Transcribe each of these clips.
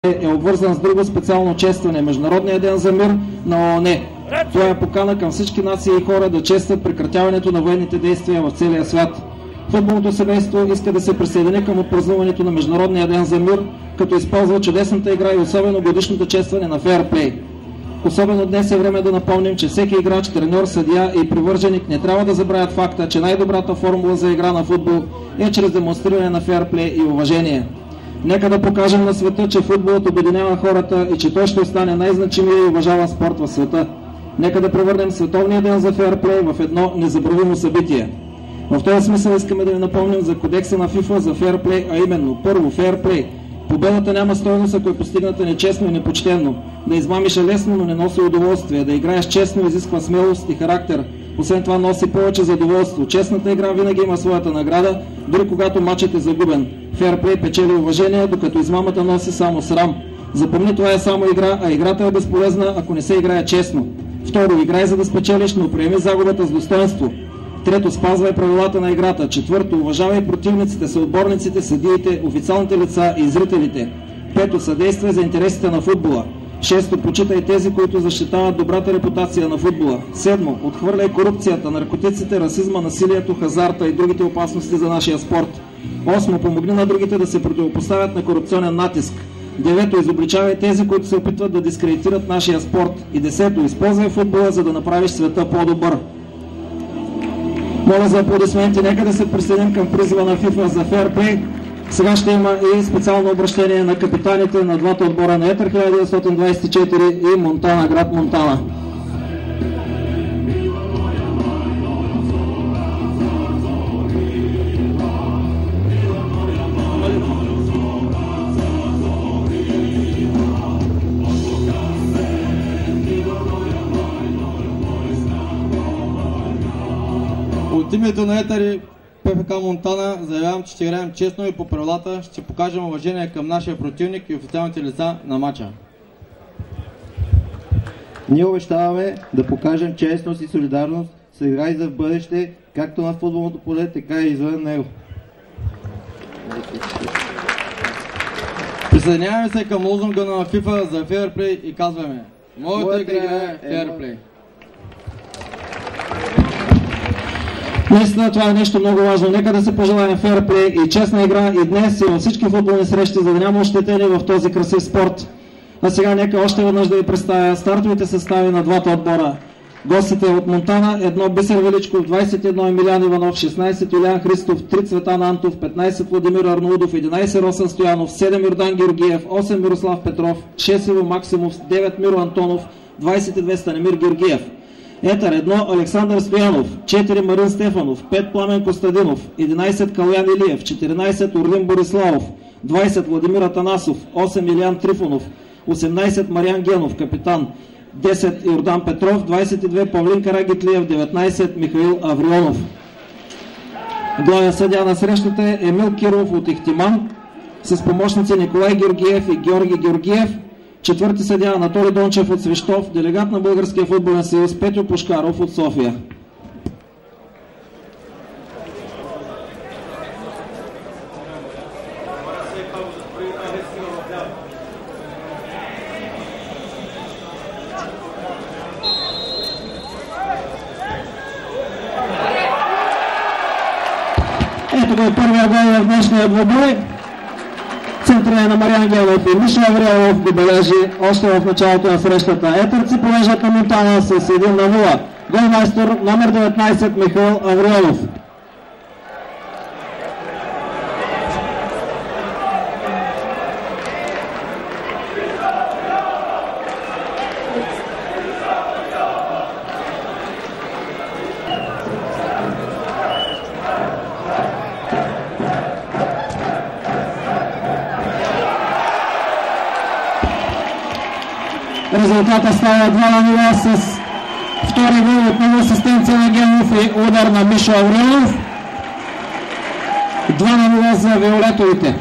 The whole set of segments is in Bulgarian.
е обвързан с друго специално честване – Международния ден за мир на ООН. Това е покана към всички нации и хора да честват прекратяването на военните действия в целия свят. Футболното семейство иска да се присъедини към отпразнуването на Международния ден за мир, като използва чудесната игра и особено годишното честване на фейрплей. Особено днес е време да напомним, че всеки играч, треньор, съдия и привърженик не трябва да забравят факта, че най-добрата формула за игра на футбол е чрез демонстриране на фейрплей и уважение. Нека да покажем на света, че футболът обединява хората и че той ще остане най-значимия и уважаван спорт в света. Нека да превърнем Световния ден за фейрплей в едно незабравимо събитие. В този смисъл искаме да ви напомним за кодекса на FIFA за фейрплей, а именно: първо, фейрплей. Победата няма стойност, ако е постигната нечестно и непочтенно. Да измамиш е лесно, но не носи удоволствие. Да играеш честно изисква смелост и характер. Освен това носи повече задоволство. Честната игра винаги има своята награда, дори когато матчът е загубен. Фейрплей печели уважение, докато измамата носи само срам. Запомни, това е само игра, а играта е безполезна, ако не се играе честно. Второ, играй за да спечелиш, но приеми загубата с достоинство. Трето, спазвай правилата на играта. Четвърто, уважавай противниците, съотборниците, съдиите, официалните лица и зрителите. Пето, съдействай за интересите на футбола. Шесто, почитай тези, които защитават добрата репутация на футбола. Седмо, отхвърляй корупцията, наркотиците, расизма, насилието, хазарта и другите опасности за нашия спорт. Осмо, помогни на другите да се противопоставят на корупционен натиск. Девето, изобличавай тези, които се опитват да дискредитират нашия спорт. И десето, използвай футбола, за да направиш света по-добър. Моля за аплодисменти, нека да се присъединим към призива на FIFA за фейрплей. Сега ще има и специално обращение на капитаните на двата отбора на Етър 1924 и Монтана, град Монтана. От името на Етър и ПФК Монтана заявявам, че ще играем честно и по правилата, ще покажем уважение към нашия противник и официалните лица на матча. Ние обещаваме да покажем честност и солидарност с игра и за в бъдеще, както на футболното поле, така и извън него. Присъединяваме се към лозунга на FIFA за фейрплей и казваме: моята игра е фейрплей. Наистина това е нещо много важно. Нека да се пожелаем фейрплей и честна игра и днес и във всички футболни срещи, за да няма ощетени в този красив спорт. А сега нека още веднъж да ви представя стартовите състави на двата отбора. Гостите от Монтана: 1 Бисер Величков, 21 Емилиан Иванов, 16 Юлиан Христов, 3 Цветан Антов, 15 Владимир Арнаудов, 11 Росен Стоянов, 7 Йордан Георгиев, 8 Мирослав Петров, 6 Иво Максимов, 9 Миро Антонов, 22 Станемир Георгиев. Етър: 1 Александър Стоянов, 4 Марин Стефанов, 5 Пламен Костадинов, 11 Калян Илиев, 14 Орлин Бориславов, 20 Владимир Атанасов, 8 Илиян Трифонов, 18 Мариан Генов, капитан, 10 Йордан Петров, 22 Павлин Карагитлиев, 19 Михаил Аврионов. Главен съдия на срещата е Емил Киров от Ихтиман, с помощници Николай Георгиев и Георги Георгиев. Четвърти съдия Анатолий Дончев от Свищов, делегат на Българския футболен съюз Петю Пушкаров от София. Ето го първия гол в днешния двубой. Центъра на Мариан Генов и Миша Аврионов го бележи още в началото на срещата. Етърци полежат на Монтана с 1-0. Голмайстор номер 19 Михаил Аврионов. Резултата става 2-0 с втори гол от нова асистенция на Генов и удар на Мишо Аврионов. 2-0 за виолетовите.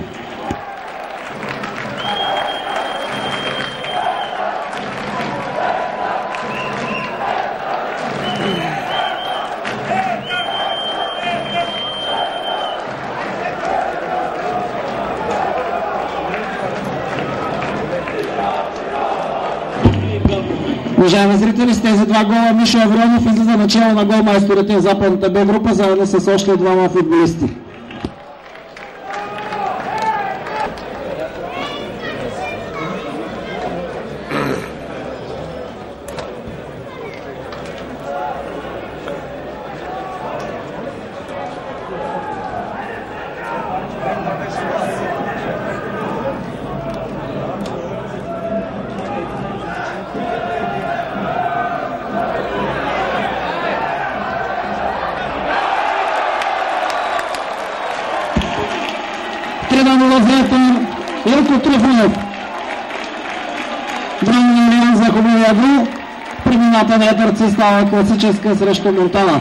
Уважаеми зрители, с тези два гола Мишо Авронов излиза начало на голмайсторите в западната Б група, заедно с още двама футболисти. Илко Трифонов. Двойния вариант за хубавия гол. Премината на Едърци става класическа срещу Монтана.